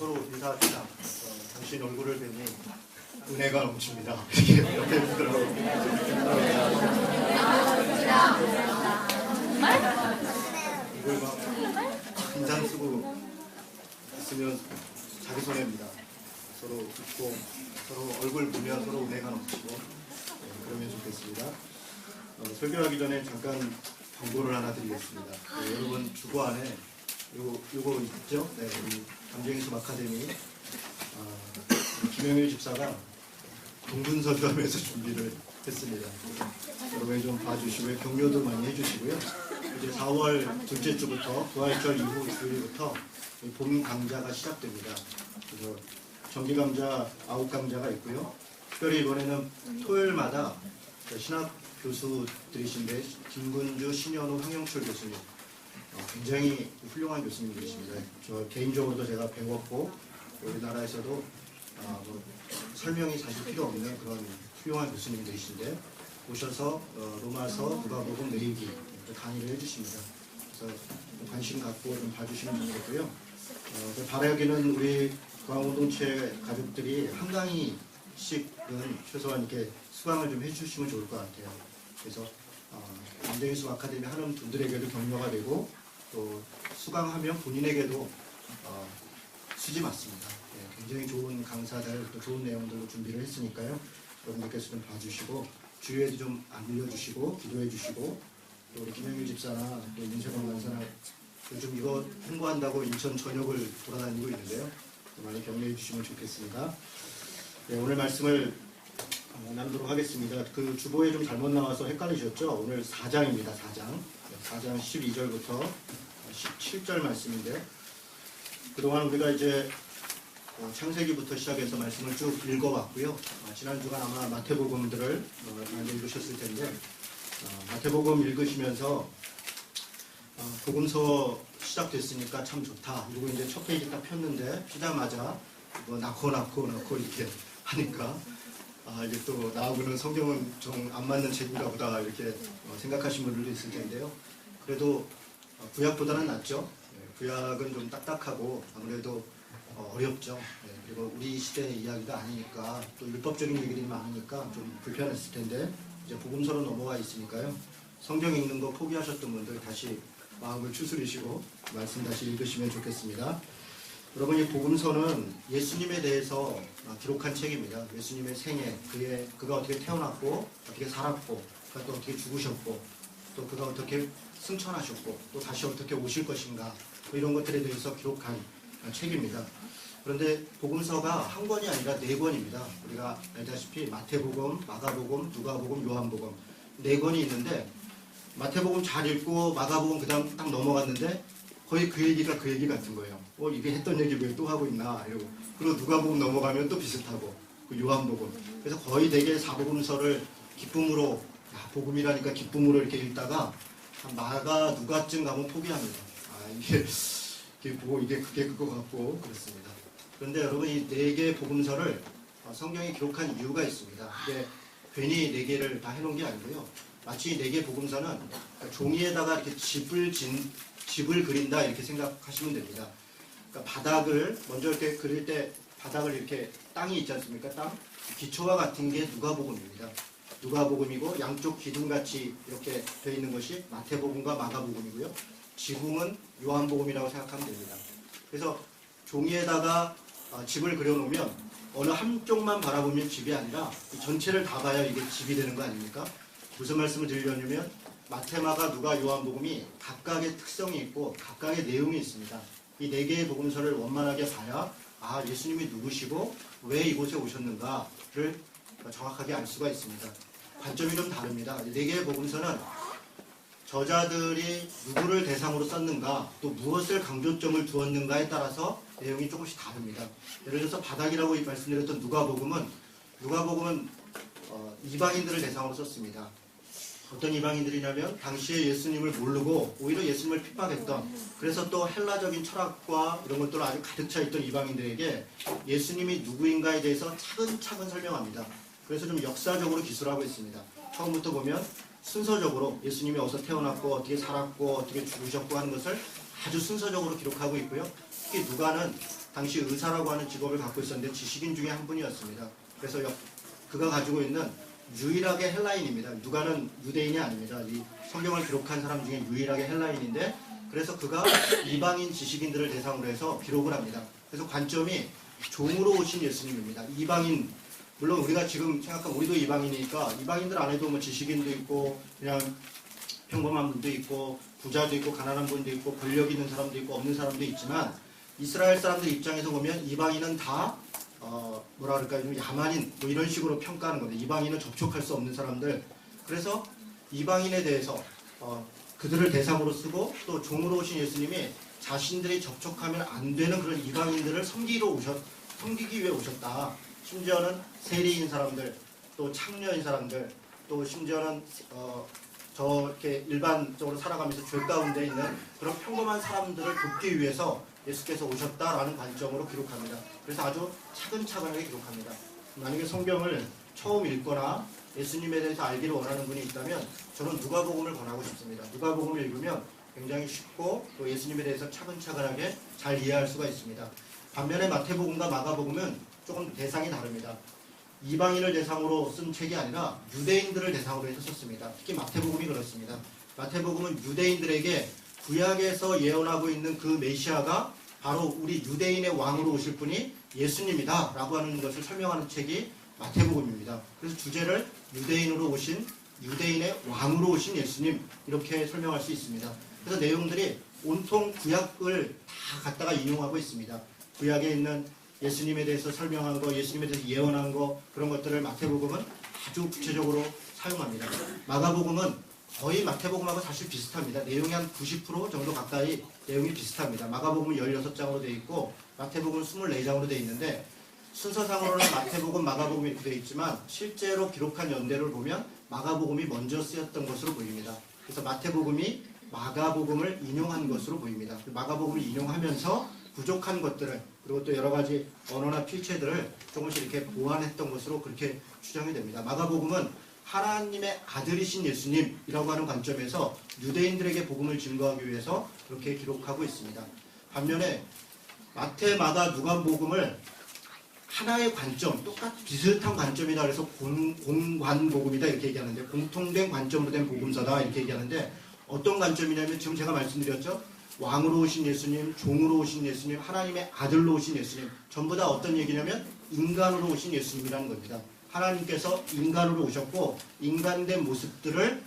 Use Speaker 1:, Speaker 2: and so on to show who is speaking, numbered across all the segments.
Speaker 1: 서로 인사합시다. 당신 얼굴을 뵈니 은혜가 넘칩니다. 이렇게 옆에 분들하고 이걸 막 인상 쓰고 있으면 자기 손해입니다. 서로 웃고 서로 얼굴 보면 서로 은혜가 넘치고 그러면 좋겠습니다. 설교하기 전에 잠깐 광고를 하나 드리겠습니다. 여러분 주보 안에 요거 있죠? 네, 우리 감정예술 아카데미 김영일 집사가 동분서주하면서 준비를 했습니다. 여러분이 좀 봐주시고요. 격려도 많이 해주시고요. 이제 4월 둘째 주부터 부활절 이후 주일부터 봄 강좌가 시작됩니다. 그래서 정기 강좌 9강좌가 있고요. 특별히 이번에는 토요일마다 신학 교수들이신데 김군주, 신현우, 황영철 교수님 굉장히 훌륭한 교수님이십니다. 저 개인적으로도 제가 배웠고 우리나라에서도 설명이 사실 필요 없는 그런 훌륭한 교수님들이신데 오셔서 로마서, 누가복음, 레위기 강의를 해주십니다. 그래서 관심 갖고 좀 봐주시면 좋겠고요. 바라기는 우리 공동체 가족들이 한 강의씩은 최소한 이렇게 수강을 좀 해주시면 좋을 것 같아요. 그래서 감정예술 아카데미 하는 분들에게도 격려가 되고 또 수강하면 본인에게도 수지 맞습니다. 네, 굉장히 좋은 강사들 또 좋은 내용들로 준비를 했으니까요. 여러분들께서 좀 봐주시고 주위에도 좀 알려주시고 기도해 주시고 또 우리 김영일 집사나 또 윤세범 간사나 요즘 이거 홍보한다고 인천 전역을 돌아다니고 있는데요. 많이 격려해 주시면 좋겠습니다. 네, 오늘 말씀을 나누도록 하겠습니다. 그 주보에 좀 잘못 나와서 헷갈리셨죠? 오늘 4장입니다. 4장. 4장 12절부터 17절 말씀인데 그동안 우리가 이제 창세기부터 시작해서 말씀을 쭉 읽어왔고요. 지난 주간 아마 마태복음들을 많이 읽으셨을 텐데 마태복음 읽으시면서 복음서 시작됐으니까 참 좋다. 그리고 이제 첫 페이지 딱 폈는데 피자마자 낳고 이렇게 하니까 이게 또 나하고는 성경은 좀 안 맞는 책인가 보다 이렇게 생각하신 분들도 있을 텐데요. 그래도 구약보다는 낫죠. 구약은 좀 딱딱하고 아무래도 어렵죠. 그리고 우리 시대의 이야기가 아니니까 또 율법적인 얘기들이 많으니까 좀 불편했을 텐데 이제 복음서로 넘어가 있으니까요. 성경 읽는 거 포기하셨던 분들 다시 마음을 추스리시고 말씀 다시 읽으시면 좋겠습니다. 여러분 이 복음서는 예수님에 대해서 기록한 책입니다. 예수님의 생애, 그가 어떻게 태어났고 어떻게 살았고 그가 또 어떻게 죽으셨고 또 그가 어떻게 승천하셨고 또 다시 어떻게 오실 것인가 이런 것들에 대해서 기록한 책입니다. 그런데 복음서가 한 권이 아니라 4권입니다. 우리가 알다시피 마태복음, 마가복음, 누가복음, 요한복음 4권이 있는데 마태복음 잘 읽고 마가복음 그 다음 딱 넘어갔는데 거의 그 얘기가 그 얘기 같은 거예요. 이게 했던 얘기 왜 또 하고 있나 이러고 그리고 누가복음 넘어가면 또 비슷하고 그 요한복음 그래서 거의 대개 사복음서를 기쁨으로 복음이라니까 기쁨으로 이렇게 읽다가 마가 누가쯤 가면 포기합니다. 이게 보고 이게 그게 그거 같고 그렇습니다. 그런데 여러분 이 4개의 복음서를 성경이 기록한 이유가 있습니다. 이게 괜히 4개를 다 해놓은 게 아니고요. 마치 4개 복음서는 종이에다가 이렇게 집을 그린다 이렇게 생각하시면 됩니다. 그러니까 바닥을 먼저 이렇게 그릴 때 바닥을 이렇게 땅이 있지 않습니까? 땅 기초와 같은 게 누가복음입니다. 누가복음이고 양쪽 기둥같이 이렇게 되어 있는 것이 마태복음과 마가복음이고요. 지붕은 요한복음이라고 생각하면 됩니다. 그래서 종이에다가 집을 그려놓으면 어느 한쪽만 바라보면 집이 아니라 전체를 다 봐야 이게 집이 되는 거 아닙니까? 무슨 말씀을 드리려면 마태, 마가, 누가, 요한복음이 각각의 특성이 있고 각각의 내용이 있습니다. 이 4개의 복음서를 원만하게 봐야 예수님이 누구시고 왜 이곳에 오셨는가를 정확하게 알 수가 있습니다. 관점이 좀 다릅니다. 4개의 복음서는 저자들이 누구를 대상으로 썼는가 또 무엇을 강조점을 두었는가에 따라서 내용이 조금씩 다릅니다. 예를 들어서 바닥이라고 말씀드렸던 누가복음은 이방인들을 대상으로 썼습니다. 어떤 이방인들이냐면 당시에 예수님을 모르고 오히려 예수님을 핍박했던 그래서 또 헬라적인 철학과 이런 것들로 아주 가득 차 있던 이방인들에게 예수님이 누구인가에 대해서 차근차근 설명합니다. 그래서 좀 역사적으로 기술하고 있습니다. 처음부터 보면 순서적으로 예수님이 어디서 태어났고 어떻게 살았고 어떻게 죽으셨고 하는 것을 아주 순서적으로 기록하고 있고요. 특히 누가는 당시 의사라고 하는 직업을 갖고 있었는데 지식인 중에 한 분이었습니다. 그래서 그가 가지고 있는 유일하게 헬라인입니다. 누가는 유대인이 아닙니다. 이 성경을 기록한 사람 중에 유일하게 헬라인인데, 그래서 그가 이방인 지식인들을 대상으로 해서 기록을 합니다. 그래서 관점이 종으로 오신 예수님입니다. 이방인, 물론 우리가 지금 생각하면 우리도 이방인이니까 이방인들 안에도 뭐 지식인도 있고 그냥 평범한 분도 있고 부자도 있고 가난한 분도 있고 권력 있는 사람도 있고 없는 사람도 있지만, 이스라엘 사람들 입장에서 보면 이방인은 다 뭐라 그럴까요? 좀 야만인 뭐 이런 식으로 평가하는 겁니다. 이방인은 접촉할 수 없는 사람들. 그래서 이방인에 대해서 그들을 대상으로 쓰고, 또 종으로 오신 예수님이 자신들이 접촉하면 안 되는 그런 이방인들을 섬기기 위해 오셨다. 심지어는 세리인 사람들, 또 창녀인 사람들, 또 심지어는 저렇게 일반적으로 살아가면서 죄 가운데 있는 그런 평범한 사람들을 돕기 위해서 예수께서 오셨다라는 관점으로 기록합니다. 그래서 아주 차근차근하게 기록합니다. 만약에 성경을 처음 읽거나 예수님에 대해서 알기를 원하는 분이 있다면 저는 누가복음을 권하고 싶습니다. 누가복음을 읽으면 굉장히 쉽고 또 예수님에 대해서 차근차근하게 잘 이해할 수가 있습니다. 반면에 마태복음과 마가복음은 조금 대상이 다릅니다. 이방인을 대상으로 쓴 책이 아니라 유대인들을 대상으로 해서 썼습니다. 특히 마태복음이 그렇습니다. 마태복음은 유대인들에게 구약에서 예언하고 있는 그 메시아가 바로 우리 유대인의 왕으로 오실 분이 예수님이다 라고 하는 것을 설명하는 책이 마태복음입니다. 그래서 주제를 유대인의 왕으로 오신 예수님, 이렇게 설명할 수 있습니다. 그래서 내용들이 온통 구약을 다 갖다가 인용하고 있습니다. 구약에 있는 예수님에 대해서 설명한 거, 예수님에 대해서 예언한 거, 그런 것들을 마태복음은 아주 구체적으로 사용합니다. 마가복음은 거의 마태복음하고 사실 비슷합니다. 내용이 한 90% 정도 가까이 내용이 비슷합니다. 마가복음은 16장으로 되어 있고 마태복음은 24장으로 되어 있는데, 순서상으로는 마태복음, 마가복음이 이렇게 되어 있지만 실제로 기록한 연대를 보면 마가복음이 먼저 쓰였던 것으로 보입니다. 그래서 마태복음이 마가복음을 인용한 것으로 보입니다. 마가복음을 인용하면서 부족한 것들을, 그리고 또 여러 가지 언어나 필체들을 조금씩 이렇게 보완했던 것으로 그렇게 추정이 됩니다. 마가복음은 하나님의 아들이신 예수님이라고 하는 관점에서 유대인들에게 복음을 증거하기 위해서 그렇게 기록하고 있습니다. 반면에 마태, 마가, 누가복음을 하나의 관점, 똑같이 비슷한 관점이다 그래서 공관복음이다 이렇게 얘기하는데, 공통된 관점으로 된 복음서다 이렇게 얘기하는데, 어떤 관점이냐면 지금 제가 말씀드렸죠. 왕으로 오신 예수님, 종으로 오신 예수님, 하나님의 아들로 오신 예수님, 전부 다 어떤 얘기냐면 인간으로 오신 예수님이라는 겁니다. 하나님께서 인간으로 오셨고 인간된 모습들을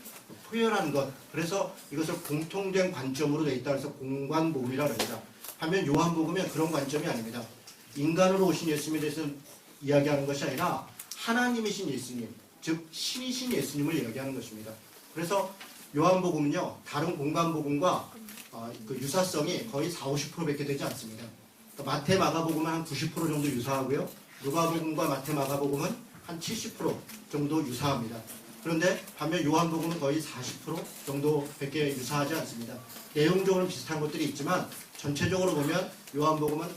Speaker 1: 표현한 것, 그래서 이것을 공통된 관점으로 되어 있다 그래서 공관복음이라고 합니다. 반면 요한복음은 그런 관점이 아닙니다. 인간으로 오신 예수님에 대해서 이야기하는 것이 아니라 하나님이신 예수님, 즉 신이신 예수님을 이야기하는 것입니다. 그래서 요한복음은요, 다른 공관복음과 그 유사성이 거의 40-50%밖에 되지 않습니다. 그러니까 마태, 마가복음은 한 90% 정도 유사하고요. 누가복음과 마태, 마가복음은 한 70% 정도 유사합니다. 그런데 반면 요한복음은 거의 40% 정도밖에 유사하지 않습니다. 내용적으로는 비슷한 것들이 있지만 전체적으로 보면 요한복음은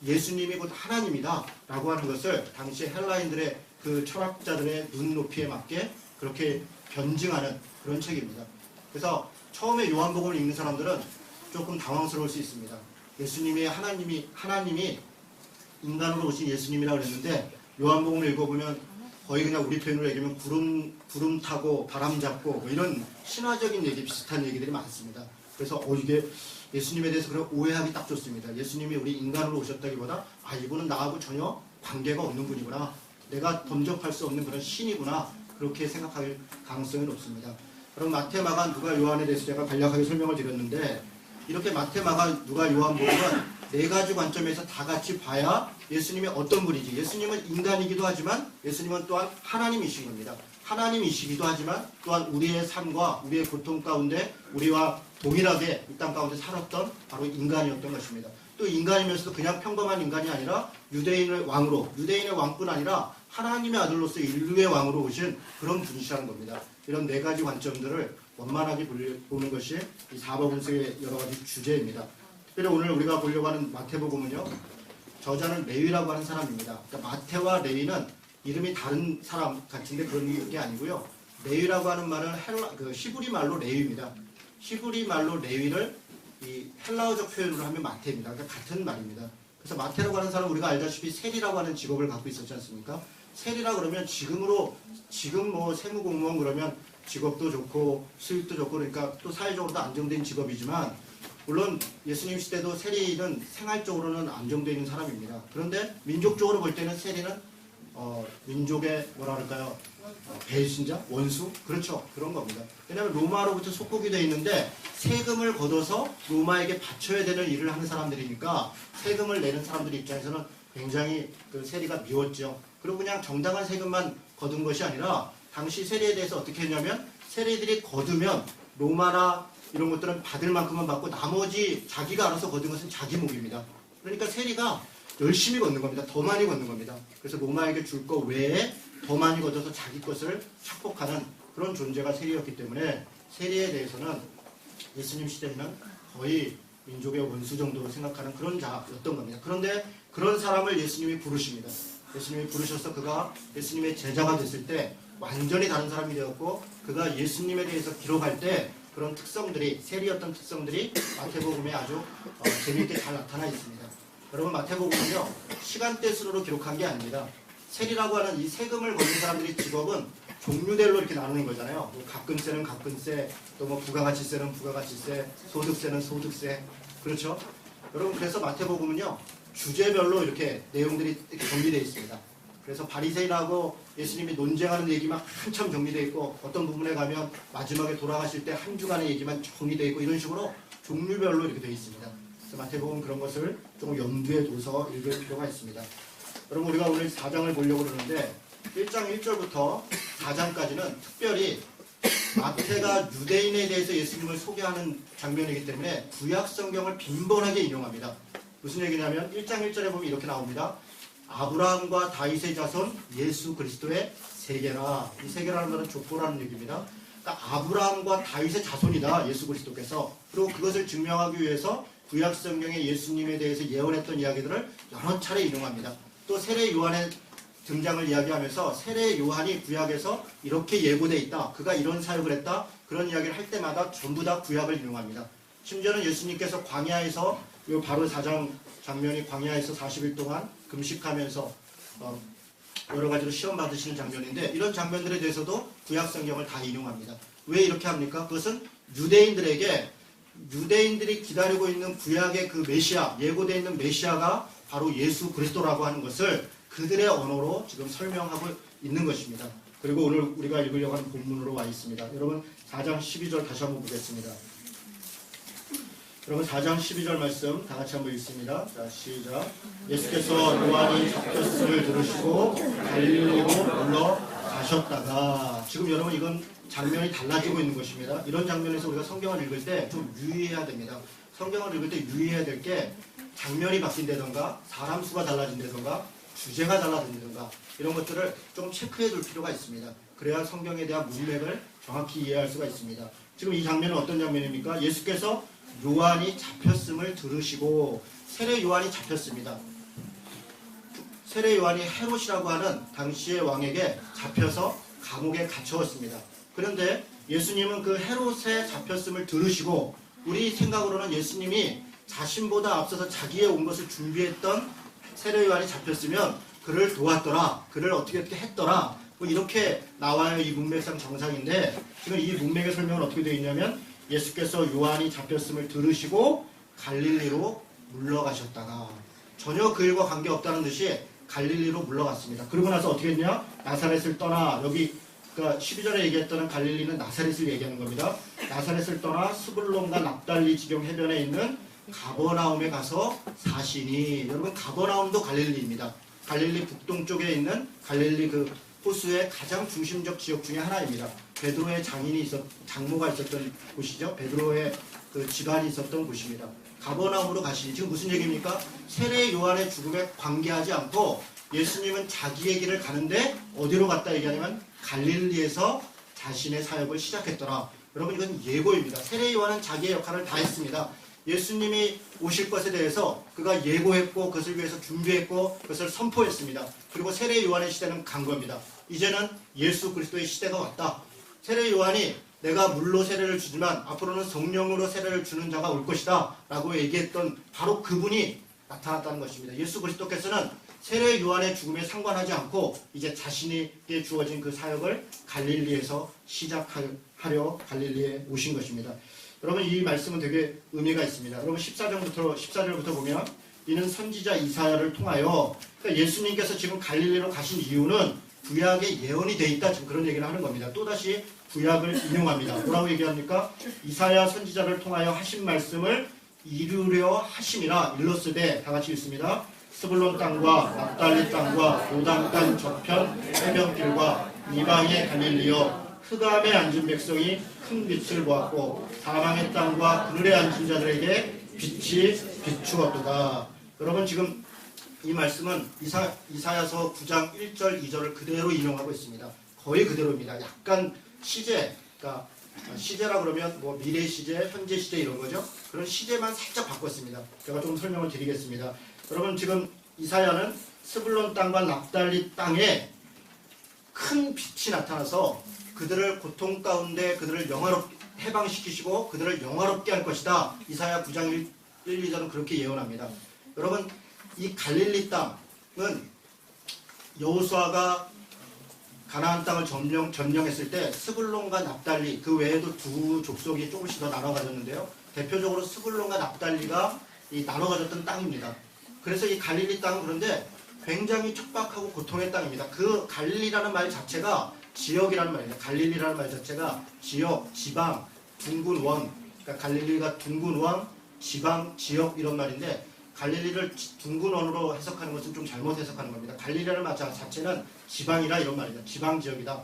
Speaker 1: 예수님이 곧 하나님이다 라고 하는 것을 당시 헬라인들의 그 철학자들의 눈높이에 맞게 그렇게 변증하는 그런 책입니다. 그래서 처음에 요한복음을 읽는 사람들은 조금 당황스러울 수 있습니다. 예수님이 하나님이 인간으로 오신 예수님이라고 그랬는데, 요한복음을 읽어보면 거의 그냥 우리 표현으로 얘기하면 구름 타고 바람 잡고 뭐 이런 신화적인 얘기, 비슷한 얘기들이 많습니다. 그래서 이게 예수님에 대해서 그런 오해하기 딱 좋습니다. 예수님이 우리 인간으로 오셨다기보다 이분은 나하고 전혀 관계가 없는 분이구나, 내가 범접할 수 없는 그런 신이구나, 그렇게 생각할 가능성이 높습니다. 그럼 마태, 마가, 누가, 요한에 대해서 제가 간략하게 설명을 드렸는데, 이렇게 마태, 마가, 누가, 요한복음은 네 가지 관점에서 다 같이 봐야 예수님이 어떤 분이지, 예수님은 인간이기도 하지만 예수님은 또한 하나님이신 겁니다. 하나님이시기도 하지만 또한 우리의 삶과 우리의 고통 가운데 우리와 동일하게 이 땅 가운데 살았던 바로 인간이었던 것입니다. 또 인간이면서도 그냥 평범한 인간이 아니라 유대인의 왕뿐 아니라 하나님의 아들로서 인류의 왕으로 오신 그런 분이시라는 겁니다. 이런 네 가지 관점들을 원만하게 보는 것이 이 사복음서의 여러 가지 주제입니다. 특별히 오늘 우리가 보려고 하는 마태복음은요, 저자는 레위라고 하는 사람입니다. 그러니까 마태와 레위는 이름이 다른 사람 같은데 그런 게 아니고요. 레위라고 하는 말은 히브리 말로 레위입니다. 히브리 말로 레위를 이 헬라어적 표현으로 하면 마태입니다. 그러니까 같은 말입니다. 그래서 마태라고 하는 사람은 우리가 알다시피 세리라고 하는 직업을 갖고 있었지 않습니까? 세리라 그러면 지금 뭐 세무공무원 그러면 직업도 좋고 수입도 좋고 그러니까 또 사회적으로도 안정된 직업이지만 물론 예수님 시대도 세리는 생활적으로는 안정되어 있는 사람입니다. 그런데 민족적으로 볼 때는 세리는 민족의 뭐라 그럴까요? 배신자? 원수? 그렇죠. 그런 겁니다. 왜냐하면 로마로부터 속국이 되어 있는데 세금을 걷어서 로마에게 바쳐야 되는 일을 하는 사람들이니까 세금을 내는 사람들 입장에서는 굉장히 그 세리가 미웠죠. 그리고 그냥 정당한 세금만 거둔 것이 아니라 당시 세리에 대해서 어떻게 했냐면 세리들이 거두면 로마나 이런 것들은 받을 만큼만 받고 나머지 자기가 알아서 거둔 것은 자기 몫입니다. 그러니까 세리가 열심히 걷는 겁니다. 더 많이 걷는 겁니다. 그래서 로마에게 줄 것 외에 더 많이 걷어서 자기 것을 축복하는 그런 존재가 세리였기 때문에 세리에 대해서는 예수님 시대에는 거의 민족의 원수 정도로 생각하는 그런 자였던 겁니다. 그런데 그런 사람을 예수님이 부르십니다. 예수님이 부르셔서 그가 예수님의 제자가 됐을 때 완전히 다른 사람이 되었고 그가 예수님에 대해서 기록할 때 그런 특성들이 세리였던 특성들이 마태복음에 아주 재미있게 잘 나타나 있습니다. 여러분 마태복음은요 시간대 순으로 기록한 게 아닙니다. 세리라고 하는 이 세금을 걷는 사람들의 직업은 종류별로 이렇게 나누는 거잖아요. 뭐 갑근세는 갑근세, 또 뭐 부가가치세는 부가가치세, 소득세는 소득세. 그렇죠? 여러분 그래서 마태복음은요 주제별로 이렇게 내용들이 이렇게 정리되어 있습니다. 그래서 바리새인하고 예수님이 논쟁하는 얘기만 한참 정리되어 있고 어떤 부분에 가면 마지막에 돌아가실 때 한 주간의 얘기만 정리되어 있고 이런 식으로 종류별로 이렇게 되어 있습니다. 그래서 마태복음 그런 것을 조금 염두에 둬서 읽을 필요가 있습니다. 여러분 우리가 오늘 4장을 보려고 그러는데 1장 1절부터 4장까지는 특별히 마태가 유대인에 대해서 예수님을 소개하는 장면이기 때문에 구약 성경을 빈번하게 인용합니다. 무슨 얘기냐면 1장 1절에 보면 이렇게 나옵니다. 아브라함과 다윗의 자손 예수 그리스도의 세계라. 이 세계라는 말은 족보라는 얘기입니다. 그러니까 아브라함과 다윗의 자손이다. 예수 그리스도께서. 그리고 그것을 증명하기 위해서 구약 성경에 예수님에 대해서 예언했던 이야기들을 여러 차례 인용합니다. 또 세례 요한의 등장을 이야기하면서 세례 요한이 구약에서 이렇게 예고돼 있다. 그가 이런 사역을 했다. 그런 이야기를 할 때마다 전부 다 구약을 인용합니다. 심지어는 예수님께서 광야에서 바로 4장 장면이 광야에서 40일 동안 금식하면서 여러 가지로 시험 받으시는 장면인데 이런 장면들에 대해서도 구약 성경을 다 인용합니다. 왜 이렇게 합니까? 그것은 유대인들이 기다리고 있는 구약의 그 메시아, 예고되어 있는 메시아가 바로 예수 그리스도라고 하는 것을 그들의 언어로 지금 설명하고 있는 것입니다. 그리고 오늘 우리가 읽으려고 하는 본문으로 와 있습니다. 여러분 4장 12절 다시 한번 보겠습니다. 여러분 4장 12절 말씀 다 같이 한번 읽습니다. 자 시작. 예수께서 요한이 잡혔음을 들으시고 갈릴리로 물러가셨다가 지금 여러분 이건 장면이 달라지고 있는 것입니다. 이런 장면에서 우리가 성경을 읽을 때 좀 유의해야 됩니다. 성경을 읽을 때 유의해야 될 게 장면이 바뀐다던가 사람 수가 달라진다던가 주제가 달라진다던가 이런 것들을 좀 체크해 둘 필요가 있습니다. 그래야 성경에 대한 문맥을 정확히 이해할 수가 있습니다. 지금 이 장면은 어떤 장면입니까? 예수께서 요한이 잡혔음을 들으시고 세례 요한이 잡혔습니다. 세례 요한이 헤롯이라고 하는 당시의 왕에게 잡혀서 감옥에 갇혀왔습니다. 그런데 예수님은 그 헤롯에 잡혔음을 들으시고 우리 생각으로는 예수님이 자신보다 앞서서 자기의 온 것을 준비했던 세례 요한이 잡혔으면 그를 도왔더라, 그를 어떻게 했더라 뭐 이렇게 나와요. 이 문맥상 정상인데 지금 이 문맥의 설명은 어떻게 되어 있냐면 예수께서 요한이 잡혔음을 들으시고 갈릴리로 물러가셨다가 전혀 그 일과 관계없다는 듯이 갈릴리로 물러갔습니다. 그러고 나서 어떻게 했냐? 나사렛을 떠나 여기 그러니까 12절에 얘기했던 갈릴리는 나사렛을 얘기하는 겁니다. 나사렛을 떠나 스불론과 납달리 지경 해변에 있는 가버나움에 가서 사시니 여러분 가버나움도 갈릴리입니다. 갈릴리 북동쪽에 있는 갈릴리 그 호수의 가장 중심적 지역 중에 하나입니다. 베드로의 장모가 있었던 곳이죠. 베드로의 그 집안이 있었던 곳입니다. 가버나움으로 가시니 지금 무슨 얘기입니까? 세례 요한의 죽음에 관계하지 않고 예수님은 자기의 길을 가는데 어디로 갔다 얘기하냐면 갈릴리에서 자신의 사역을 시작했더라. 여러분 이건 예고입니다. 세례 요한은 자기의 역할을 다 했습니다. 예수님이 오실 것에 대해서 그가 예고했고 그것을 위해서 준비했고 그것을 선포했습니다. 그리고 세례 요한의 시대는 간 겁니다. 이제는 예수 그리스도의 시대가 왔다. 세례 요한이 내가 물로 세례를 주지만 앞으로는 성령으로 세례를 주는 자가 올 것이다 라고 얘기했던 바로 그분이 나타났다는 것입니다. 예수 그리스도께서는 세례 요한의 죽음에 상관하지 않고 이제 자신에게 주어진 그 사역을 갈릴리에서 시작하려 갈릴리에 오신 것입니다. 여러분 이 말씀은 되게 의미가 있습니다. 여러분 14절부터 보면 이는 선지자 이사야를 통하여 그러니까 예수님께서 지금 갈릴리로 가신 이유는 구약에 예언이 돼 있다 지금 그런 얘기를 하는 겁니다. 또다시 구약을 인용합니다. 뭐라고 얘기합니까? 이사야 선지자를 통하여 하신 말씀을 이루려 하심이라 일러스되 다 같이 읽습니다. 스불론 땅과 납달리 땅과 요단 땅 저편 해변길과 이방의 갈릴리여 흑암에 앉은 백성이 큰 빛을 보았고 사망의 땅과 그늘에 앉은 자들에게 빛이 비추었도다. 여러분 지금 이 말씀은 이사야서 9장 1절 2절을 그대로 인용하고 있습니다. 거의 그대로입니다. 약간 시제, 그러니까 시제라 그러면 뭐 미래 시제, 현재 시제 이런 거죠. 그런 시제만 살짝 바꿨습니다. 제가 좀 설명을 드리겠습니다. 여러분 지금 이사야는 스불론 땅과 납달리 땅에 큰 빛이 나타나서 그들을 고통 가운데 그들을 영화롭게 해방시키시고 그들을 영화롭게 할 것이다. 이사야 9장 1, 2절은 그렇게 예언합니다. 여러분 이 갈릴리 땅은 여호수아가 가나안 땅을 점령했을 때 스불론과 납달리 그 외에도 두 족속이 조금씩 더 나눠 가졌는데요. 대표적으로 스불론과 납달리가 이 나눠 가졌던 땅입니다. 그래서 이 갈릴리 땅은 그런데 굉장히 척박하고 고통의 땅입니다. 그 갈릴리라는 말 자체가 지역이라는 말입니다. 갈릴리라는 말 자체가 지역, 지방, 둥근 원, 그러니까 갈릴리가 둥근 원, 지방, 지역 이런 말인데 갈릴리를 둥근 원으로 해석하는 것은 좀 잘못 해석하는 겁니다. 갈릴리라는 말 자체는 지방이라 이런 말입니다. 지방 지역이다.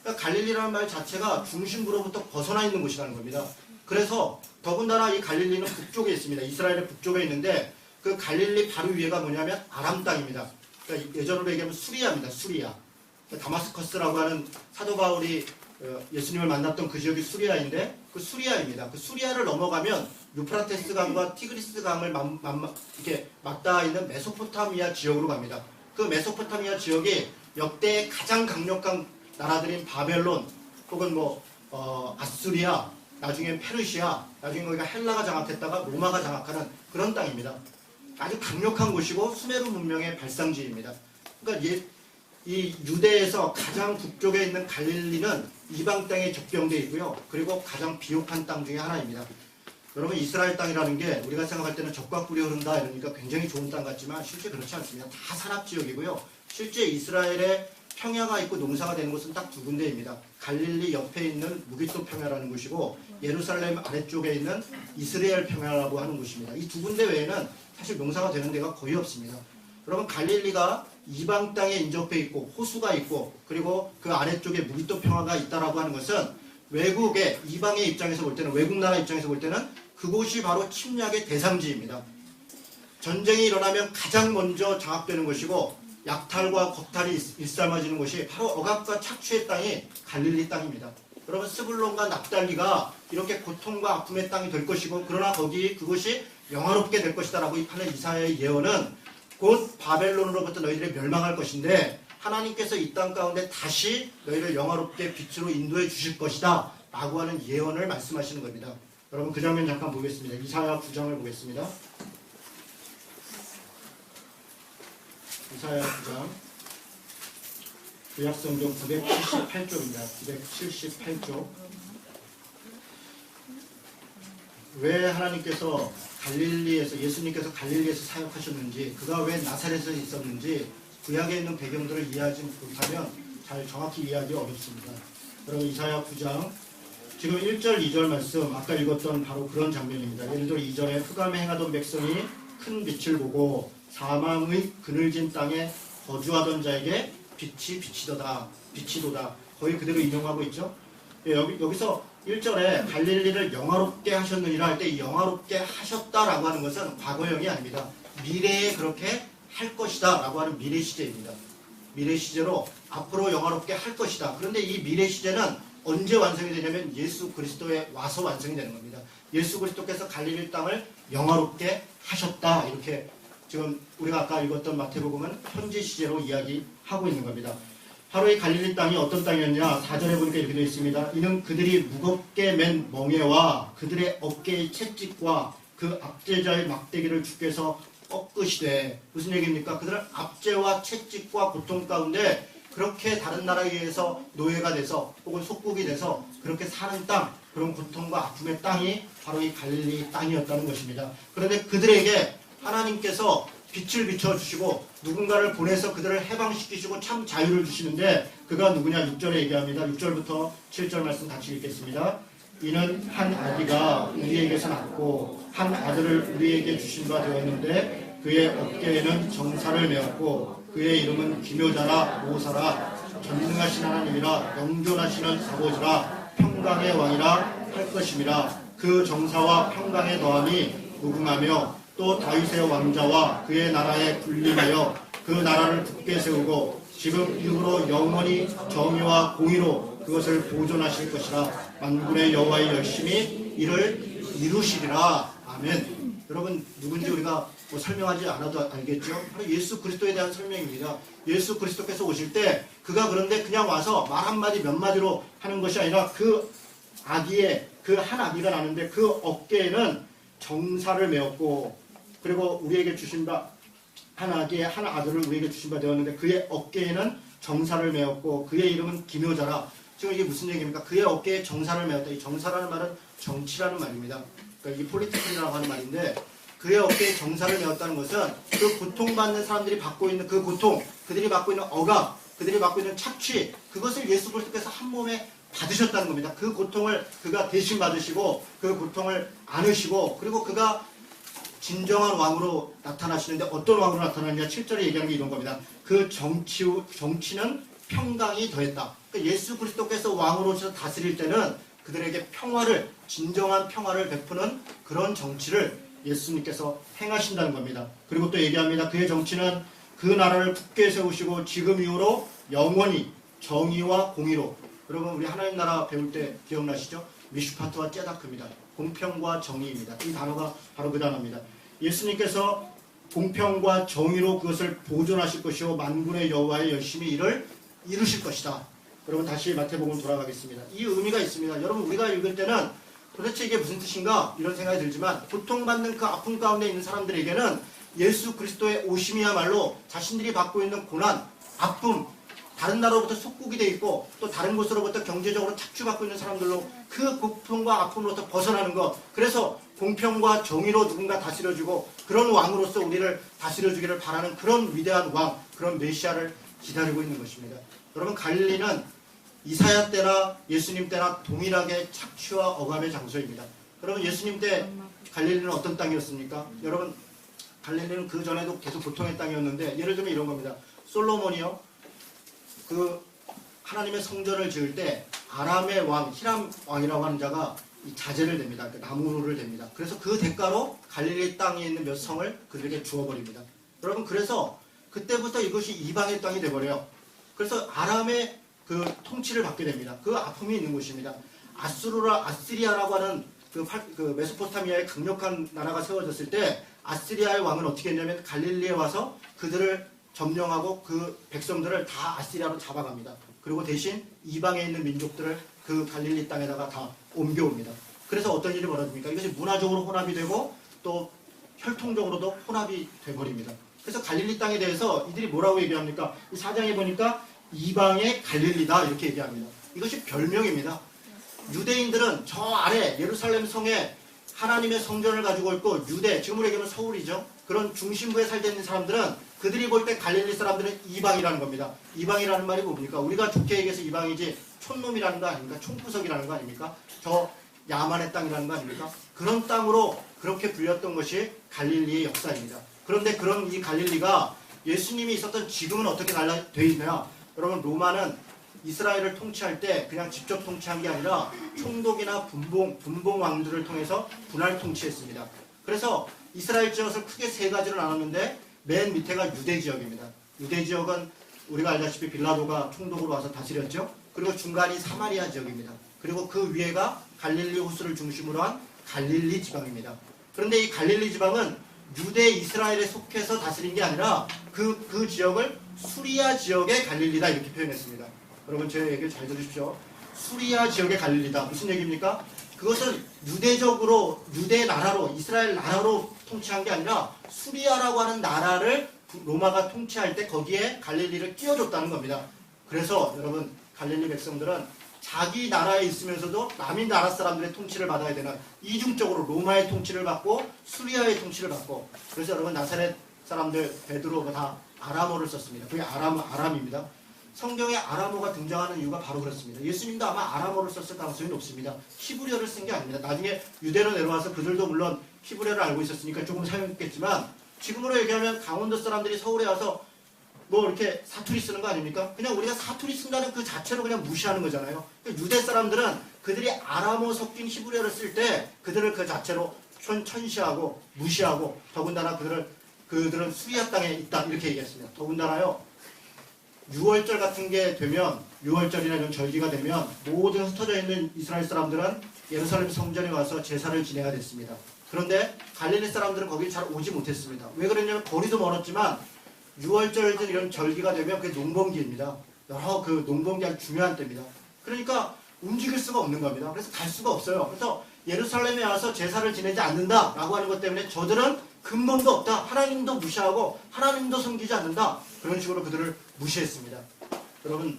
Speaker 1: 그러니까 갈릴리라는 말 자체가 중심부로부터 벗어나 있는 곳이라는 겁니다. 그래서 더군다나 이 갈릴리는 북쪽에 있습니다. 이스라엘의 북쪽에 있는데 그 갈릴리 바로 위에가 뭐냐면 아람 땅입니다. 그러니까 예전으로 얘기하면 수리아입니다. 수리아. 다마스커스라고 하는 사도 바울이 예수님을 만났던 그 지역이 수리아인데 그 수리아입니다. 그 수리아를 넘어가면 유프라테스 강과 티그리스 강을 이렇게 맞닿아 있는 메소포타미아 지역으로 갑니다. 그 메소포타미아 지역이 역대 가장 강력한 나라들인 바벨론 혹은 아수리아, 나중에 페르시아, 나중에 거기가 헬라가 장악했다가 로마가 장악하는 그런 땅입니다. 아주 강력한 곳이고 수메르 문명의 발상지입니다. 그러니까 이 유대에서 가장 북쪽에 있는 갈릴리는 이방 땅에 접경되어 있고요. 그리고 가장 비옥한 땅 중에 하나입니다. 여러분 이스라엘 땅이라는 게 우리가 생각할 때는 젖과 꿀이 흐른다 이러니까 굉장히 좋은 땅 같지만 실제 그렇지 않습니다. 다 산악지역이고요. 실제 이스라엘에 평야가 있고 농사가 되는 곳은 딱 두 군데입니다. 갈릴리 옆에 있는 무기토 평야라는 곳이고 예루살렘 아래쪽에 있는 이스라엘 평야라고 하는 곳입니다. 이 두 군데 외에는 사실 농사가 되는 데가 거의 없습니다. 여러분 갈릴리가 이방 땅에 인접해 있고 호수가 있고 그리고 그 아래쪽에 무기토 평화가 있다라고 하는 것은 외국의 이방의 입장에서 볼 때는 외국 나라 입장에서 볼 때는 그곳이 바로 침략의 대상지입니다. 전쟁이 일어나면 가장 먼저 장악되는 것이고 약탈과 겁탈이 일삼아지는 곳이 바로 억압과 착취의 땅이 갈릴리 땅입니다. 여러분 스불론과 납달리가 이렇게 고통과 아픔의 땅이 될 것이고 그러나 그곳이 영화롭게 될 것이다 라고 하는 이사야의 예언은 곧 바벨론으로부터 너희들이 멸망할 것인데 하나님께서 이 땅 가운데 다시 너희를 영화롭게 빛으로 인도해 주실 것이다 라고 하는 예언을 말씀하시는 겁니다. 여러분 그 장면 잠깐 보겠습니다. 이사야 9장을 보겠습니다. 이사야 9장 구약성경 978쪽입니다. 978쪽. 왜 하나님께서 예수님께서 갈릴리에서 사역하셨는지, 그가 왜 나사렛에 있었는지 구약에 있는 배경들을 이해하지 못하면 잘 정확히 이해하기 어렵습니다. 여러분 이사야 9장 지금 1절 2절 말씀 아까 읽었던 바로 그런 장면입니다. 예를 들어 2절에 흑암에 행하던 백성이 큰 빛을 보고 사망의 그늘진 땅에 거주하던 자에게 빛이 비치도다. 거의 그대로 인용하고 있죠. 여기서 1절에 갈릴리를 영화롭게 하셨느니라 할 때 이 영화롭게 하셨다라고 하는 것은 과거형이 아닙니다. 미래에 그렇게 할 것이다 라고 하는 미래 시제입니다. 미래 시제로 앞으로 영화롭게 할 것이다. 그런데 이 미래 시제는 언제 완성이 되냐면 예수 그리스도에 와서 완성이 되는 겁니다. 예수 그리스도께서 갈릴리 땅을 영화롭게 하셨다. 이렇게 지금 우리가 아까 읽었던 마태복음은 현재 시제로 이야기하고 있는 겁니다. 바로 이 갈릴리 땅이 어떤 땅이었냐? 4절에 보니까 이렇게 되어 있습니다. 이는 그들이 무겁게 맨 멍에와 그들의 어깨의 채찍과 그 압제자의 막대기를 주께서 꺾으시되 무슨 얘기입니까? 그들은 압제와 채찍과 고통 가운데 그렇게 다른 나라에 의해서 노예가 돼서 혹은 속국이 돼서 그렇게 사는 땅, 그런 고통과 아픔의 땅이 바로 이 갈릴리 땅이었다는 것입니다. 그런데 그들에게 하나님께서 빛을 비춰주시고 누군가를 보내서 그들을 해방시키시고 참 자유를 주시는데 그가 누구냐? 6절에 얘기합니다. 6절부터 7절 말씀 같이 읽겠습니다. 이는 한 아기가 우리에게서 낳고 한 아들을 우리에게 주신 바 되었는데 그의 어깨에는 정사를 메었고 그의 이름은 기묘자라 모사라 전능하신 하나님이라 영존하시는 사보지라 평강의 왕이라 할 것임이라. 그 정사와 평강의 더함이 무궁하며 또 다윗의 왕자와 그의 나라에 군림하여 그 나라를 굳게 세우고 지금 이후로 영원히 정의와 공의로 그것을 보존하실 것이라. 만군의 여호와의 열심히 이를 이루시리라. 아멘. 여러분 누군지 우리가 뭐 설명하지 않아도 알겠죠? 바로 예수 그리스도에 대한 설명입니다. 예수 그리스도께서 오실 때 그가 그런데 그냥 와서 말 한마디 몇 마디로 하는 것이 아니라 그 아기의 그 한 아기가 나는데 그 어깨에는 정사를 메었고 그리고 우리에게 주신 바 한 아기의 한 아들을 우리에게 주신 바 되었는데 그의 어깨에는 정사를 메었고 그의 이름은 기묘자라. 지금 이게 무슨 얘기입니까? 그의 어깨에 정사를 메었다. 이 정사라는 말은 정치라는 말입니다. 그러니까 이 폴리티컬이라고 하는 말인데 그의 어깨에 정사를 메었다는 것은 그 고통받는 사람들이 받고 있는 그 고통, 그들이 받고 있는 억압, 그들이 받고 있는 착취, 그것을 예수 그리스도께서 한 몸에 받으셨다는 겁니다. 그 고통을 그가 대신 받으시고 그 고통을 안으시고 그리고 그가 진정한 왕으로 나타나시는데 어떤 왕으로 나타나느냐? 7절에 얘기하는 게 이런 겁니다. 그 정치는 평강이 더했다. 그러니까 예수 그리스도께서 왕으로서 다스릴 때는 그들에게 평화를, 진정한 평화를 베푸는 그런 정치를 예수님께서 행하신다는 겁니다. 그리고 또 얘기합니다. 그의 정치는 그 나라를 굳게 세우시고 지금 이후로 영원히 정의와 공의로. 여러분 우리 하나님 나라 배울 때 기억나시죠? 미슈파트와 째다크입니다. 공평과 정의입니다. 이 단어가 바로 그 단어입니다. 예수님께서 공평과 정의로 그것을 보존하실 것이요 만군의 여호와의 열심히 이를 이루실 것이다. 여러분 다시 마태복음 돌아가겠습니다. 이 의미가 있습니다. 여러분 우리가 읽을 때는 도대체 이게 무슨 뜻인가? 이런 생각이 들지만 고통받는 그 아픔 가운데 있는 사람들에게는 예수 그리스도의 오심이야말로 자신들이 받고 있는 고난, 아픔, 다른 나라로부터 속국이 돼 있고 또 다른 곳으로부터 경제적으로 착취받고 있는 사람들로 그 고통과 아픔으로부터 벗어나는 것. 그래서 공평과 정의로 누군가 다스려주고 그런 왕으로서 우리를 다스려주기를 바라는 그런 위대한 왕, 그런 메시아를 기다리고 있는 것입니다. 여러분 갈릴리는 이사야 때나 예수님 때나 동일하게 착취와 억압의 장소입니다. 여러분 예수님 때 갈릴리는 어떤 땅이었습니까? 여러분 갈릴리는 그 전에도 계속 고통의 땅이었는데 예를 들면 이런 겁니다. 솔로몬이요. 그 하나님의 성전을 지을 때 아람의 왕, 히람 왕이라고 하는 자가 이 자재를 냅니다. 그 나무를 냅니다. 그래서 그 대가로 갈릴리 땅에 있는 몇 성을 그들에게 주어버립니다. 여러분 그래서 그때부터 이것이 이방의 땅이 돼버려요. 그래서 아람의 그 통치를 받게 됩니다. 그 아픔이 있는 곳입니다. 아스리아라고 하는 그 메소포타미아의 강력한 나라가 세워졌을 때 아스리아의 왕은 어떻게 했냐면 갈릴리에 와서 그들을 점령하고 그 백성들을 다 아시리아로 잡아갑니다. 그리고 대신 이방에 있는 민족들을 그 갈릴리 땅에다가 다 옮겨옵니다. 그래서 어떤 일이 벌어집니까? 이것이 문화적으로 혼합이 되고 또 혈통적으로도 혼합이 돼버립니다. 그래서 갈릴리 땅에 대해서 이들이 뭐라고 얘기합니까? 이 사장에 보니까 이방의 갈릴리다 이렇게 얘기합니다. 이것이 별명입니다. 유대인들은 저 아래 예루살렘 성에 하나님의 성전을 가지고 있고 유대, 지금으로 얘기하면 서울이죠. 그런 중심부에 살고 있는 사람들은 그들이 볼 때 갈릴리 사람들은 이방이라는 겁니다. 이방이라는 말이 뭡니까? 우리가 좋게 얘기해서 이방이지 촌놈이라는 거 아닙니까? 촌구석이라는 거 아닙니까? 저 야만의 땅이라는 거 아닙니까? 그런 땅으로 그렇게 불렸던 것이 갈릴리의 역사입니다. 그런데 그런 이 갈릴리가 예수님이 있었던 지금은 어떻게 되어 있느냐? 여러분 로마는 이스라엘을 통치할 때 그냥 직접 통치한 게 아니라 총독이나 분봉 왕들을 통해서 분할 통치했습니다. 그래서 이스라엘 지역을 크게 세 가지로 나눴는데 맨 밑에가 유대 지역입니다. 유대 지역은 우리가 알다시피 빌라도가 총독으로 와서 다스렸죠. 그리고 중간이 사마리아 지역입니다. 그리고 그 위에가 갈릴리 호수를 중심으로 한 갈릴리 지방입니다. 그런데 이 갈릴리 지방은 유대 이스라엘에 속해서 다스린 게 아니라 그 지역을 수리아 지역의 갈릴리다 이렇게 표현했습니다. 여러분 제 얘기를 잘 들으십시오. 수리아 지역의 갈릴리다. 무슨 얘기입니까? 그것은 유대적으로 유대 나라로 이스라엘 나라로 통치한 게 아니라 수리아라고 하는 나라를 로마가 통치할 때 거기에 갈릴리를 끼워줬다는 겁니다. 그래서 여러분 갈릴리 백성들은 자기 나라에 있으면서도 남의 나라 사람들의 통치를 받아야 되는 이중적으로 로마의 통치를 받고 수리아의 통치를 받고 그래서 여러분 나사렛 사람들 베드로가 다 아람어를 썼습니다. 그게 아람입니다. 성경에 아람어가 등장하는 이유가 바로 그렇습니다. 예수님도 아마 아람어를 썼을 가능성이 높습니다. 히브리어를 쓴 게 아닙니다. 나중에 유대로 내려와서 그들도 물론 히브리어를 알고 있었으니까 조금 사용했겠지만 지금으로 얘기하면 강원도 사람들이 서울에 와서 뭐 이렇게 사투리 쓰는 거 아닙니까? 그냥 우리가 사투리 쓴다는 그 자체로 그냥 무시하는 거잖아요. 유대 사람들은 그들이 아람어 섞인 히브리어를 쓸 때 그들을 그 자체로 천시하고 무시하고 더군다나 그들은 수리아 땅에 있다 이렇게 얘기했습니다. 더군다나요. 6월절 같은 게 되면 6월절이나 이런 절기가 되면 모든 흩어져 있는 이스라엘 사람들은 예루살렘 성전에 와서 제사를 지내야 됐습니다. 그런데 갈릴리 사람들은 거기 잘 오지 못했습니다. 왜 그랬냐면 거리도 멀었지만 6월절든 이런 절기가 되면 그게 농번기입니다. 여러 그 농번기 아주 중요한 때입니다. 그러니까 움직일 수가 없는 겁니다. 그래서 갈 수가 없어요. 그래서 예루살렘에 와서 제사를 지내지 않는다라고 하는 것 때문에 저들은 근본도 없다. 하나님도 무시하고 하나님도 섬기지 않는다. 그런 식으로 그들을 무시했습니다. 여러분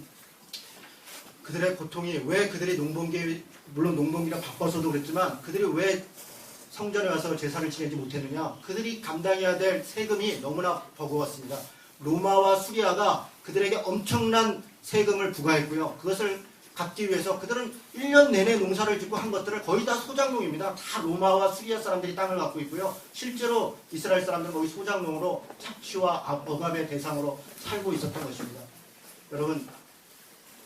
Speaker 1: 그들의 고통이 왜 그들이 농번기 물론 농번기가 바빠서도 그랬지만 그들이 왜 성전에 와서 제사를 지내지 못했느냐. 그들이 감당해야 될 세금이 너무나 버거웠습니다. 로마와 수리아가 그들에게 엄청난 세금을 부과했고요. 그것을 갚기 위해서 그들은 1년 내내 농사를 짓고 한 것들을 거의 다 소작농입니다. 다 로마와 수리아 사람들이 땅을 갖고 있고요. 실제로 이스라엘 사람들은 거기 소작농으로 착취와 억압의 대상으로 살고 있었던 것입니다. 여러분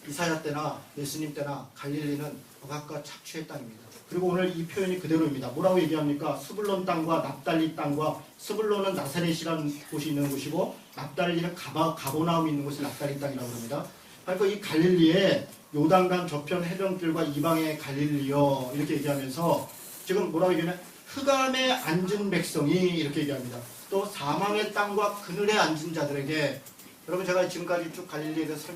Speaker 1: 이사야 때나 예수님 때나 갈릴리는 억압과 착취의 땅입니다. 그리고 오늘 이 표현이 그대로입니다. 뭐라고 얘기합니까? 스불론 땅과 납달리 땅과 스불론은 나사렛이라는 곳이 있는 곳이고 납달리는 가버나움이 있는 곳이 납달리 땅이라고 합니다. 그러니까 이 갈릴리에 요단강 저편 해변길과 이방의 갈릴리여 이렇게 얘기하면서 지금 뭐라고 얘기하면 흑암에 앉은 백성이 이렇게 얘기합니다. 또 사망의 땅과 그늘에 앉은 자들에게 여러분 제가 지금까지 쭉 갈릴리에 대해서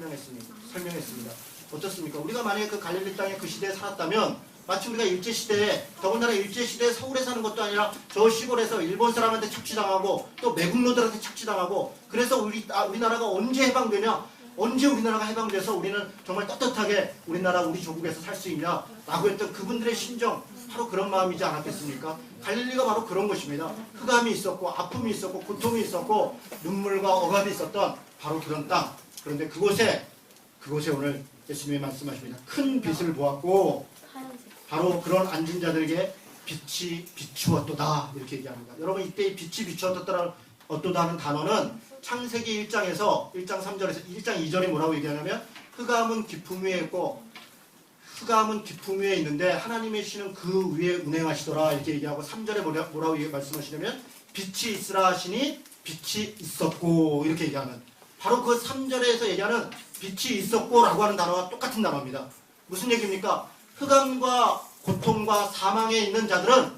Speaker 1: 설명했습니다. 어떻습니까? 우리가 만약에 그 갈릴리 땅에 그 시대에 살았다면 마치 우리가 일제시대에 더군다나 일제시대에 서울에 사는 것도 아니라 저 시골에서 일본 사람한테 착취당하고 또 매국노들한테 착취당하고 그래서 우리나라가 언제 해방되냐 언제 우리나라가 해방돼서 우리는 정말 떳떳하게 우리나라 우리 조국에서 살 수 있냐 라고 했던 그분들의 심정 바로 그런 마음이지 않았겠습니까? 갈릴리가 바로 그런 것입니다. 흑암이 있었고 아픔이 있었고 고통이 있었고 눈물과 억압이 있었던 바로 그런 땅. 그런데 그곳에 오늘 예수님이 말씀하십니다. 큰 빛을 보았고 바로 그런 앉은 자들에게 빛이 비추었도다 이렇게 얘기합니다. 여러분 이때 이 빛이 비추었도다 하는 단어는 창세기 1장에서 1장 3절에서 1장 2절이 뭐라고 얘기하냐면 흑암은 기품 위에 있고 흑암은 기품 위에 있는데 하나님의 신은 그 위에 운행하시더라 이렇게 얘기하고 3절에 뭐라고 말씀하시냐면 빛이 있으라 하시니 빛이 있었고 이렇게 얘기하는 바로 그 3절에서 얘기하는 빛이 있었고 라고 하는 단어와 똑같은 단어입니다. 무슨 얘기입니까? 흑암과 고통과 사망에 있는 자들은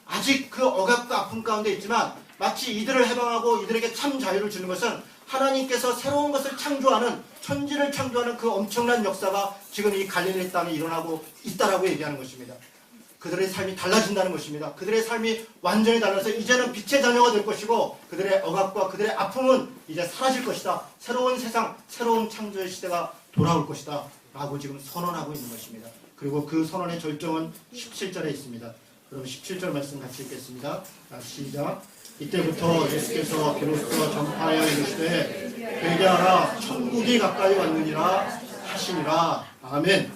Speaker 1: 아직 그 억압과 아픔 가운데 있지만 마치 이들을 해방하고 이들에게 참 자유를 주는 것은 하나님께서 새로운 것을 창조하는 천지를 창조하는 그 엄청난 역사가 지금 이 갈릴리 땅에 일어나고 있다라고 얘기하는 것입니다. 그들의 삶이 달라진다는 것입니다. 그들의 삶이 완전히 달라서 이제는 빛의 자녀가 될 것이고 그들의 억압과 그들의 아픔은 이제 사라질 것이다. 새로운 세상, 새로운 창조의 시대가 돌아올 것이다 라고 지금 선언하고 있는 것입니다. 그리고 그 선언의 절정은 17절에 있습니다. 그럼 17절 말씀 같이 읽겠습니다. 시작. 이때부터 예수께서 비로소 전파하여 이르시되 회개하라 천국이 가까이 왔느니라 하시니라. 아멘.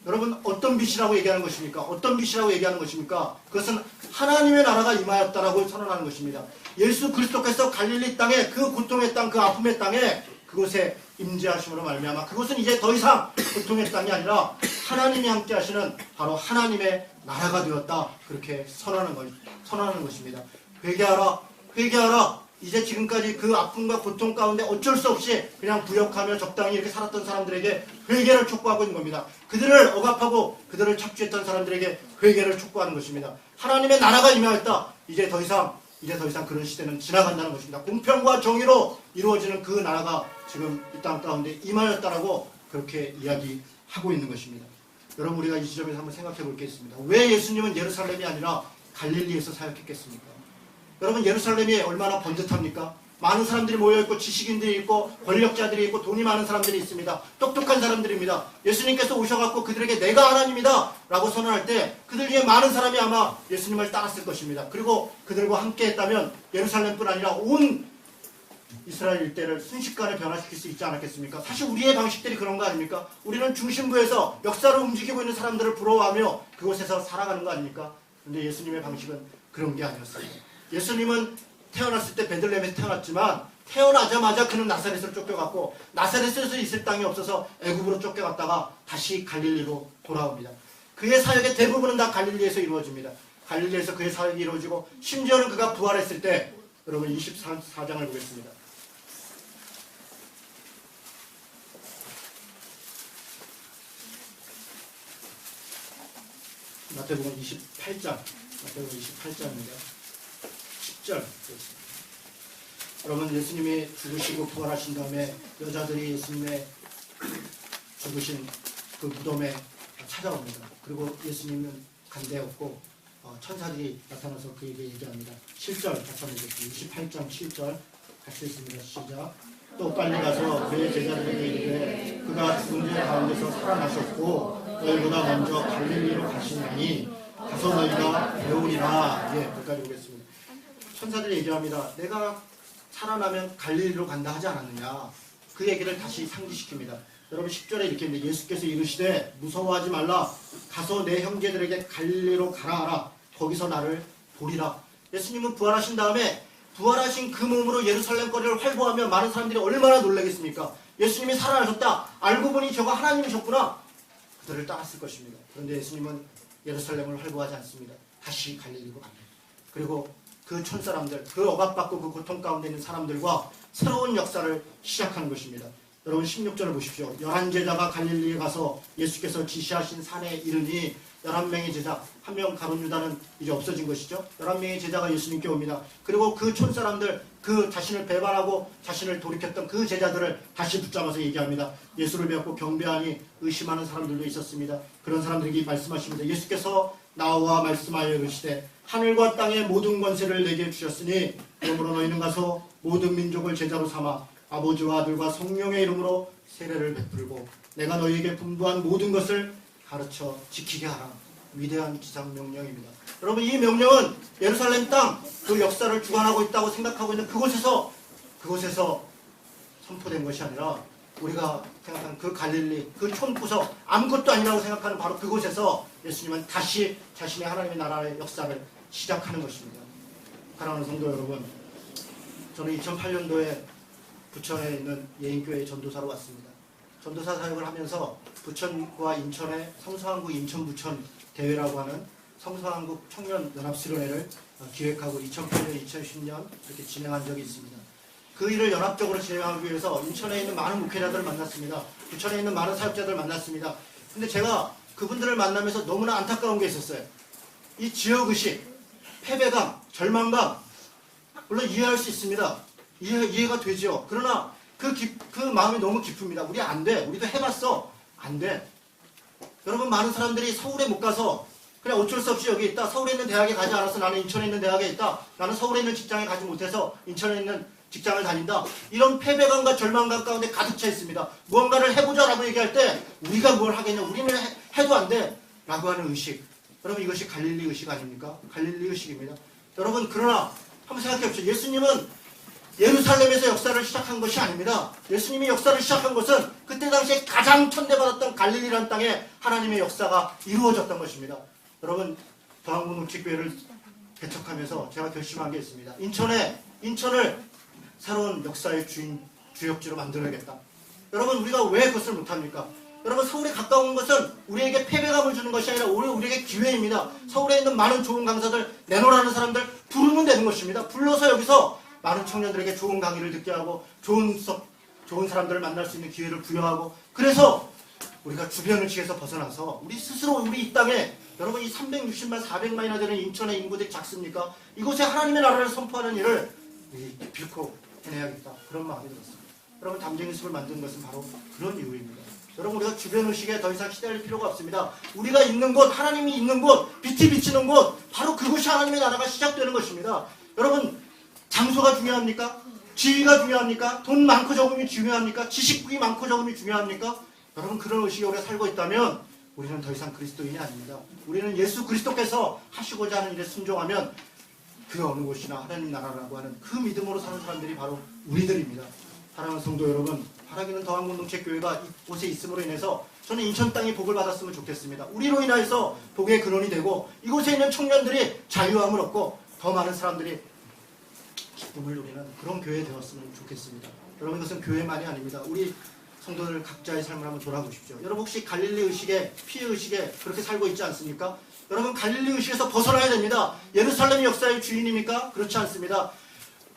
Speaker 1: 여러분 어떤 빛이라고 얘기하는 것입니까? 어떤 빛이라고 얘기하는 것입니까? 그것은 하나님의 나라가 임하였다라고 선언하는 것입니다. 예수 그리스도께서 갈릴리 땅에 그 고통의 땅, 그 아픔의 땅에 그곳에 임재하심으로 말미암아 그것은 이제 더 이상 고통의 땅이 아니라 하나님이 함께 하시는 바로 하나님의 나라가 되었다. 그렇게 선언하는 것입니다. 회개하라. 회개하라. 이제 지금까지 그 아픔과 고통 가운데 어쩔 수 없이 그냥 부역하며 적당히 이렇게 살았던 사람들에게 회개를 촉구하고 있는 겁니다. 그들을 억압하고 그들을 착취했던 사람들에게 회개를 촉구하는 것입니다. 하나님의 나라가 임하였다. 이제 더 이상 그런 시대는 지나간다는 것입니다. 공평과 정의로 이루어지는 그 나라가 지금 이 땅 가운데 임하였다라고 그렇게 이야기하고 있는 것입니다. 여러분 우리가 이 지점에서 한번 생각해 볼 게 있습니다. 왜 예수님은 예루살렘이 아니라 갈릴리에서 사역했겠습니까? 여러분 예루살렘이 얼마나 번듯합니까? 많은 사람들이 모여있고 지식인들이 있고 권력자들이 있고 돈이 많은 사람들이 있습니다. 똑똑한 사람들입니다. 예수님께서 오셔갖고 그들에게 내가 하나님이다 라고 선언할 때 그들 중에 많은 사람이 아마 예수님을 따랐을 것입니다. 그리고 그들과 함께 했다면 예루살렘뿐 아니라 온 이스라엘 일대를 순식간에 변화시킬 수 있지 않았겠습니까? 사실 우리의 방식들이 그런 거 아닙니까? 우리는 중심부에서 역사를 움직이고 있는 사람들을 부러워하며 그곳에서 살아가는 거 아닙니까? 그런데 예수님의 방식은 그런 게 아니었어요. 예수님은 태어났을 때 베들레헴에서 태어났지만 태어나자마자 그는 나사렛을 쫓겨갔고 나사렛에서 있을 땅이 없어서 애굽으로 쫓겨갔다가 다시 갈릴리로 돌아옵니다. 그의 사역의 대부분은 다 갈릴리에서 이루어집니다. 갈릴리에서 그의 사역이 이루어지고 심지어는 그가 부활했을 때 여러분 24장을 보겠습니다. 마태복음 28장, 마태복음 28장입니다. 10절. 여러분 예수님이 죽으시고 부활하신 다음에 여자들이 예수님의 죽으신 그 무덤에 찾아옵니다. 그리고 예수님은 간대없고 천사들이 나타나서 그에게 얘기합니다. 7절 같이 한번 읽겠습니다. 28장 7절 같이 읽습니다. 시작. 또 빨리 가서 그의 제자들에게 이르되 그가 죽은 자 가운데서 살아나셨고 너희보다 먼저 갈릴리로 가시나니 가서 너희가 배우리라. 예, 여기까지 보겠습니다. 천사들이 얘기합니다. 내가 살아나면 갈릴리로 간다 하지 않았느냐. 그 얘기를 다시 상기시킵니다. 여러분 10절에 이렇게 있는데 예수께서 이르시되 무서워하지 말라. 가서 내 형제들에게 갈릴리로 가라 하라. 거기서 나를 보리라. 예수님은 부활하신 다음에 부활하신 그 몸으로 예루살렘 거리를 활보하며 많은 사람들이 얼마나 놀라겠습니까? 예수님이 살아나셨다. 알고 보니 저가 하나님이셨구나. 그들을 따랐을 것입니다. 그런데 예수님은 예루살렘을 활보하지 않습니다. 다시 갈릴리로 갑니다. 그리고 그 촌사람들, 그 억압받고 그 고통 가운데 있는 사람들과 새로운 역사를 시작하는 것입니다. 여러분 16절을 보십시오. 11제자가 갈릴리에 가서 예수께서 지시하신 산에 이르니 11명의 제자, 한 명 가룟 유다는 이제 없어진 것이죠. 11명의 제자가 예수님께 옵니다. 그리고 그 촌사람들, 그 자신을 배반하고 자신을 돌이켰던 그 제자들을 다시 붙잡아서 얘기합니다. 예수를 배웠고 경배하니 의심하는 사람들도 있었습니다. 그런 사람들에게 말씀하십니다. 예수께서 나와 말씀하여 이르시되 하늘과 땅의 모든 권세를 내게 주셨으니 그러므로 너희는 가서 모든 민족을 제자로 삼아 아버지와 아들과 성령의 이름으로 세례를 베풀고 내가 너희에게 분부한 모든 것을 가르쳐 지키게 하라. 위대한 기상명령입니다. 여러분 이 명령은 예루살렘 땅 그 역사를 주관하고 있다고 생각하고 있는 그곳에서 선포된 것이 아니라 우리가 생각하는 그 갈릴리 그 촌구석 아무것도 아니라고 생각하는 바로 그곳에서 예수님은 다시 자신의 하나님의 나라의 역사를 시작하는 것입니다. 사랑하는 성도 여러분, 저는 2008년도에 부천에 있는 예인교회 전도사로 왔습니다. 전도사 사역을 하면서 부천과 인천의 성서한국 인천부천 대회라고 하는 성서한국 청년연합수련회를 기획하고 2008년, 2010년 이렇게 진행한 적이 있습니다. 그 일을 연합적으로 진행하기 위해서 인천에 있는 많은 목회자들을 만났습니다. 부천에 있는 많은 사역자들을 만났습니다. 근데 제가 그분들을 만나면서 너무나 안타까운 게 있었어요. 이 지역의식, 패배감, 절망감 물론 이해할 수 있습니다. 이해가 되죠. 그러나 그 마음이 너무 깊습니다. 우리 안 돼. 우리도 해봤어. 안 돼. 여러분 많은 사람들이 서울에 못 가서 그냥 어쩔 수 없이 여기 있다. 서울에 있는 대학에 가지 않아서 나는 인천에 있는 대학에 있다. 나는 서울에 있는 직장에 가지 못해서 인천에 있는 직장을 다닌다. 이런 패배감과 절망감 가운데 가득 차 있습니다. 무언가를 해보자라고 얘기할 때 우리가 뭘 하겠냐. 우리는 해도 안 돼. 라고 하는 의식. 여러분 이것이 갈릴리 의식 아닙니까? 갈릴리 의식입니다. 여러분 그러나 한번 생각해 보십시오. 예수님은 예루살렘에서 역사를 시작한 것이 아닙니다. 예수님이 역사를 시작한 것은 그때 당시에 가장 천대받았던 갈릴리라는 땅에 하나님의 역사가 이루어졌던 것입니다. 여러분 더항군 우측교회를 개척하면서 제가 결심한 게 있습니다. 인천을 새로운 역사의 주역지로 만들어야겠다. 여러분 우리가 왜 그것을 못합니까? 여러분 서울에 가까운 것은 우리에게 패배감을 주는 것이 아니라 오히려 우리에게 기회입니다. 서울에 있는 많은 좋은 강사들, 내노라는 사람들 부르면 되는 것입니다. 불러서 여기서 많은 청년들에게 좋은 강의를 듣게 하고 좋은 사람들을 만날 수 있는 기회를 부여하고 그래서 우리가 주변을 지에서 벗어나서 우리 스스로 우리 이 땅에 여러분 이 360만 400만이나 되는 인천의 인구들이 작습니까? 이곳에 하나님의 나라를 선포하는 일을 기필코 해내야겠다. 그런 마음이 들었습니다. 여러분 담쟁이 숲을 만든 것은 바로 그런 이유입니다. 여러분, 우리가 주변 의식에 더 이상 시달릴 필요가 없습니다. 우리가 있는 곳, 하나님이 있는 곳, 빛이 비치는 곳, 바로 그곳이 하나님의 나라가 시작되는 것입니다. 여러분, 장소가 중요합니까? 지위가 중요합니까? 돈 많고 적음이 중요합니까? 지식이 많고 적음이 중요합니까? 여러분, 그런 의식에 우리가 살고 있다면 우리는 더 이상 그리스도인이 아닙니다. 우리는 예수 그리스도께서 하시고자 하는 일에 순종하면 그 어느 곳이나 하나님 나라라고 하는 그 믿음으로 사는 사람들이 바로 우리들입니다. 사랑하는 성도 여러분, 바라기는 더한 공동체 교회가 이곳에 있음으로 인해서 저는 인천 땅이 복을 받았으면 좋겠습니다. 우리로 인하여서 복의 근원이 되고 이곳에 있는 청년들이 자유함을 얻고 더 많은 사람들이 기쁨을 누리는 그런 교회 되었으면 좋겠습니다. 여러분, 이것은 교회만이 아닙니다. 우리 성도들 각자의 삶을 한번 돌아보십시오. 여러분, 혹시 갈릴리 의식에, 피해 의식에 그렇게 살고 있지 않습니까? 여러분, 갈릴리 의식에서 벗어나야 됩니다. 예루살렘이 역사의 주인입니까? 그렇지 않습니다.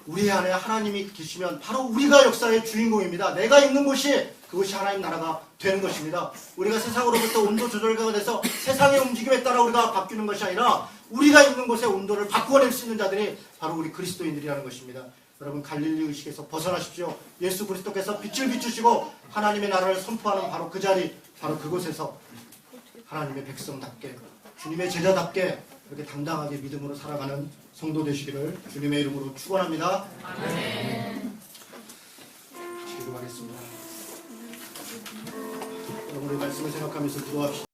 Speaker 1: 우리 안에 하나님이 계시면 바로 우리가 역사의 주인공입니다. 내가 있는 곳이 그것이 하나님 나라가 되는 것입니다. 우리가 세상으로부터 온도 조절가가 돼서 세상의 움직임에 따라 우리가 바뀌는 것이 아니라 우리가 있는 곳의 온도를 바꾸어낼 수 있는 자들이 바로 우리 그리스도인들이라는 것입니다. 여러분, 갈릴리 의식에서 벗어나십시오. 예수 그리스도께서 빛을 비추시고 하나님의 나라를 선포하는 바로 그 자리, 바로 그곳에서 하나님의 백성답게, 주님의 제자답게 그렇게 당당하게 믿음으로 살아가는 성도 되시기를 주님의 이름으로 축원합니다. 아멘. 기도하겠습니다. 여러분, 우리 말씀을 생각하면서 기도합시다.